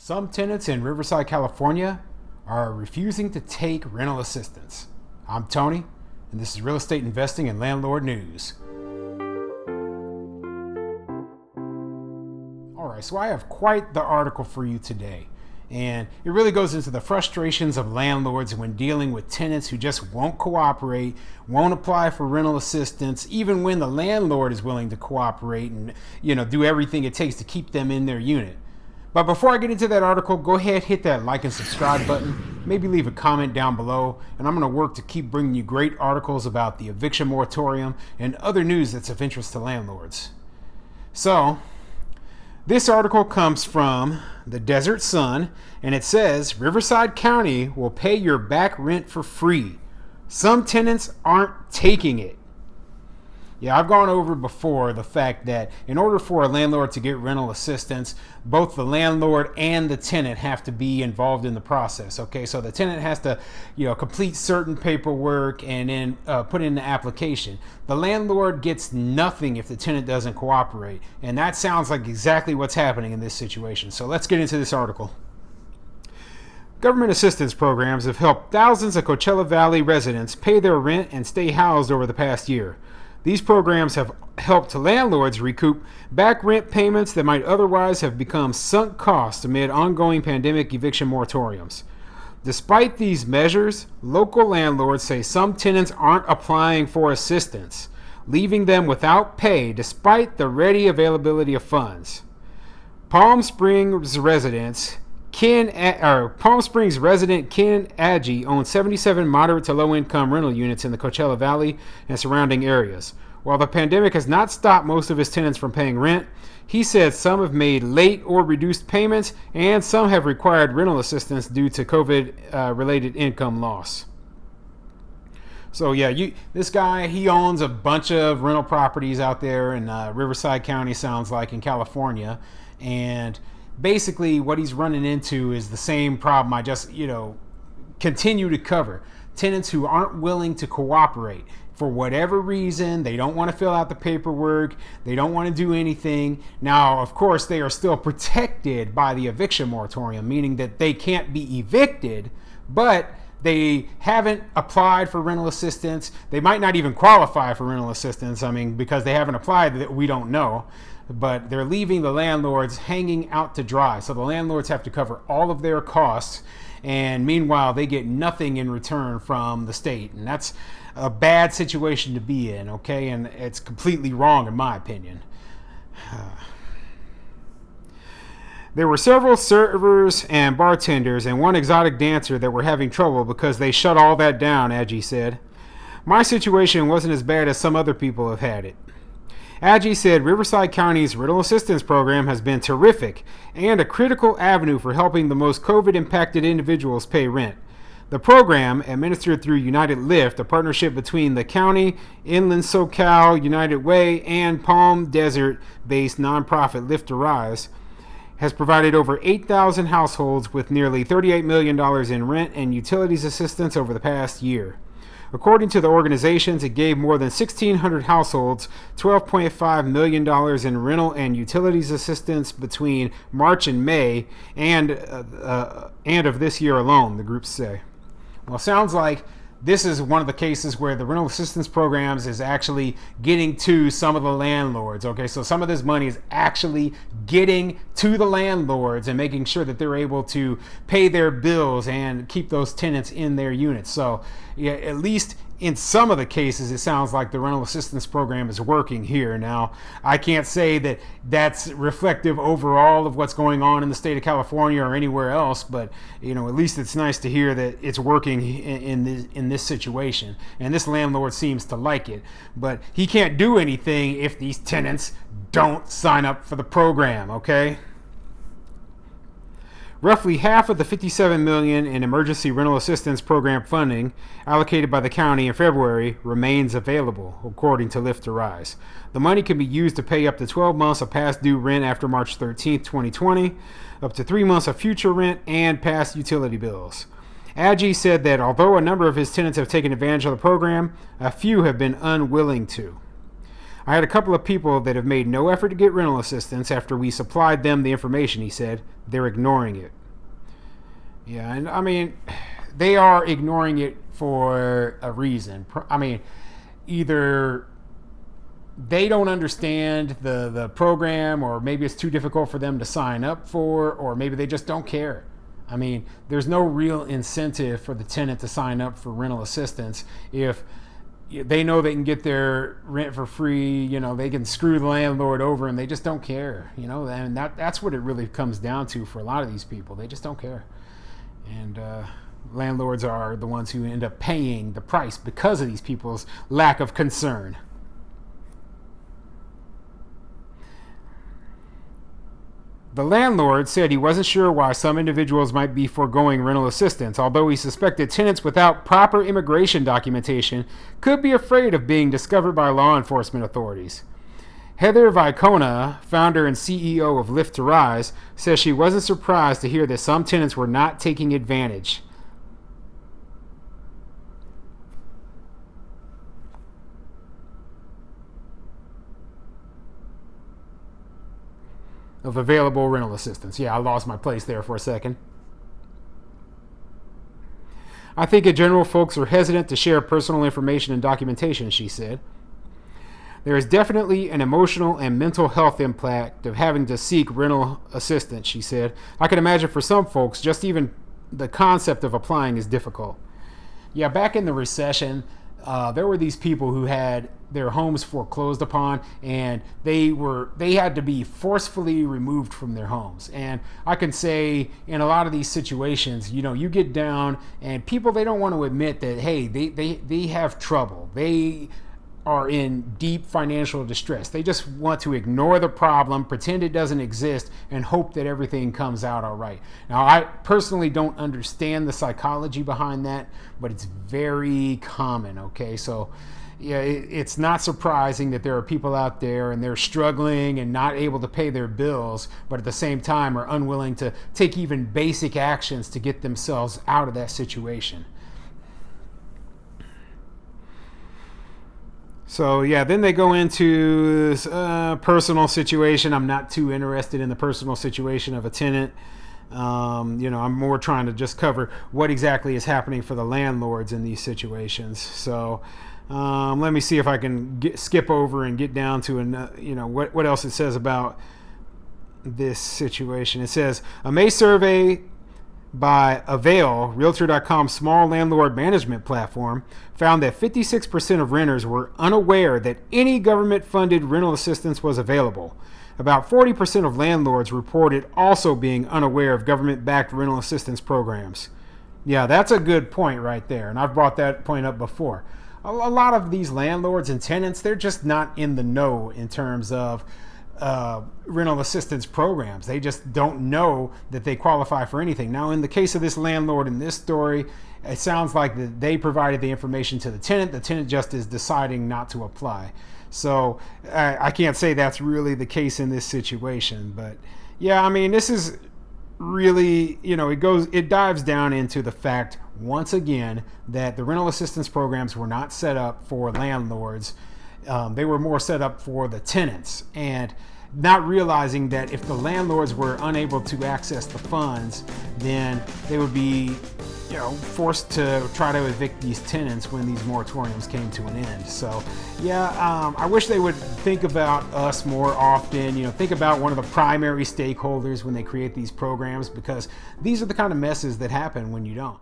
Some tenants in Riverside, California are refusing to take rental assistance. I'm Tony, and this is Real Estate Investing and Landlord News. Alright, so I have quite the article for you today. And it really goes into the frustrations of landlords when dealing with tenants who just won't cooperate, won't apply for rental assistance, even when the landlord is willing to cooperate and, do everything it takes to keep them in their unit. But before I get into that article, go ahead, hit that like and subscribe button. Maybe leave a comment down below, and I'm going to work to keep bringing you great articles about the eviction moratorium and other news that's of interest to landlords. So, this article comes from the Desert Sun, and it says, Riverside County will pay your back rent for free. Some tenants aren't taking it. Yeah, I've gone over before the fact that in order for a landlord to get rental assistance, both the landlord and the tenant have to be involved in the process. Okay, so the tenant has to, complete certain paperwork and then put in the application. The landlord gets nothing if the tenant doesn't cooperate, and that sounds like exactly what's happening in this situation. So let's get into this article. Government assistance programs have helped thousands of Coachella Valley residents pay their rent and stay housed over the past year. These programs have helped landlords recoup back rent payments that might otherwise have become sunk costs amid ongoing pandemic eviction moratoriums. Despite these measures, local landlords say some tenants aren't applying for assistance, leaving them without pay despite the ready availability of funds. Palm Springs resident Ken Agee owns 77 moderate to low-income rental units in the Coachella Valley and surrounding areas. While the pandemic has not stopped most of his tenants from paying rent, he said some have made late or reduced payments, and some have required rental assistance due to COVID-related income loss. So this guy, he owns a bunch of rental properties out there in Riverside County, sounds like, in California, and basically what he's running into is the same problem I just, continue to cover. Tenants who aren't willing to cooperate for whatever reason. They don't want to fill out the paperwork. They don't want to do anything. Now, of course, they are still protected by the eviction moratorium, meaning that they can't be evicted, but they haven't applied for rental assistance. They might not even qualify for rental assistance. Because they haven't applied, that we don't know. But they're leaving the landlords hanging out to dry. So the landlords have to cover all of their costs, and meanwhile they get nothing in return from the state. And that's a bad situation to be in, okay? And it's completely wrong in my opinion. There were several servers and bartenders and one exotic dancer that were having trouble because they shut all that down, Agee said. My situation wasn't as bad as some other people have had it. Agee said Riverside County's rental assistance program has been terrific and a critical avenue for helping the most COVID-impacted individuals pay rent. The program, administered through United Lift, a partnership between the county, Inland SoCal, United Way, and Palm Desert-based nonprofit Lift to Rise, has provided over 8,000 households with nearly $38 million in rent and utilities assistance over the past year. According to the organizations, it gave more than 1,600 households $12.5 million in rental and utilities assistance between March and May, and of this year alone, the groups say. Well, sounds like this is one of the cases where the rental assistance programs is actually getting to some of the landlords. Okay, so some of this money is actually getting to the landlords and making sure that they're able to pay their bills and keep those tenants in their units. So yeah, at least in some of the cases, it sounds like the rental assistance program is working here. Now, I can't say that that's reflective overall of what's going on in the state of California or anywhere else, but at least it's nice to hear that it's working in this situation. And this landlord seems to like it, but he can't do anything if these tenants don't sign up for the program, okay? Roughly half of the $57 million in emergency rental assistance program funding allocated by the county in February remains available, according to Lift to Rise. The money can be used to pay up to 12 months of past due rent after March 13, 2020, up to 3 months of future rent, and past utility bills. Agee said that although a number of his tenants have taken advantage of the program, a few have been unwilling to. I had a couple of people that have made no effort to get rental assistance after we supplied them the information, he said. They're ignoring it. Yeah, and I mean, they are ignoring it for a reason. I mean, either they don't understand the program, or maybe it's too difficult for them to sign up for, or maybe they just don't care. I mean, there's no real incentive for the tenant to sign up for rental assistance if they know they can get their rent for free. They can screw the landlord over, and they just don't care. And that's what it really comes down to for a lot of these people. They just don't care. And landlords are the ones who end up paying the price because of these people's lack of concern. The landlord said he wasn't sure why some individuals might be foregoing rental assistance, although he suspected tenants without proper immigration documentation could be afraid of being discovered by law enforcement authorities. Heather Vicona, founder and CEO of Lift to Rise, says she wasn't surprised to hear that some tenants were not taking advantage of available rental assistance. Yeah, I lost my place there for a second. I think in general, folks are hesitant to share personal information and documentation, she said. There is definitely an emotional and mental health impact of having to seek rental assistance, she said. I can imagine for some folks, just even the concept of applying is difficult. Yeah, back in the recession, there were these people who had their homes foreclosed upon, and they had to be forcefully removed from their homes. And I can say in a lot of these situations, you get down, and people, they don't want to admit that, hey, they have trouble. They are in deep financial distress. They just want to ignore the problem, pretend it doesn't exist, and hope that everything comes out all right. Now, I personally don't understand the psychology behind that, but it's very common, okay? So, yeah, it's not surprising that there are people out there and they're struggling and not able to pay their bills, but at the same time are unwilling to take even basic actions to get themselves out of that situation. So yeah, then they go into this personal situation. I'm not too interested in the personal situation of a tenant. I'm more trying to just cover what exactly is happening for the landlords in these situations. So let me see if I can skip over and get down to what else it says about this situation. It says a May survey by Avail, Realtor.com's small landlord management platform, found that 56% of renters were unaware that any government-funded rental assistance was available. About 40% of landlords reported also being unaware of government-backed rental assistance programs. Yeah, that's a good point right there, and I've brought that point up before. A lot of these landlords and tenants, they're just not in the know in terms of rental assistance programs. They just don't know that they qualify for anything. Now, in the case of this landlord in this story, it sounds like that they provided the information to the tenant. The tenant just is deciding not to apply. So I can't say that's really the case in this situation. But yeah, I mean, this is really, it dives down into the fact, once again, that the rental assistance programs were not set up for landlords. They were more set up for the tenants, and not realizing that if the landlords were unable to access the funds, then they would be forced to try to evict these tenants when these moratoriums came to an end. So yeah, I wish they would think about us more often, think about one of the primary stakeholders when they create these programs, because these are the kind of messes that happen when you don't.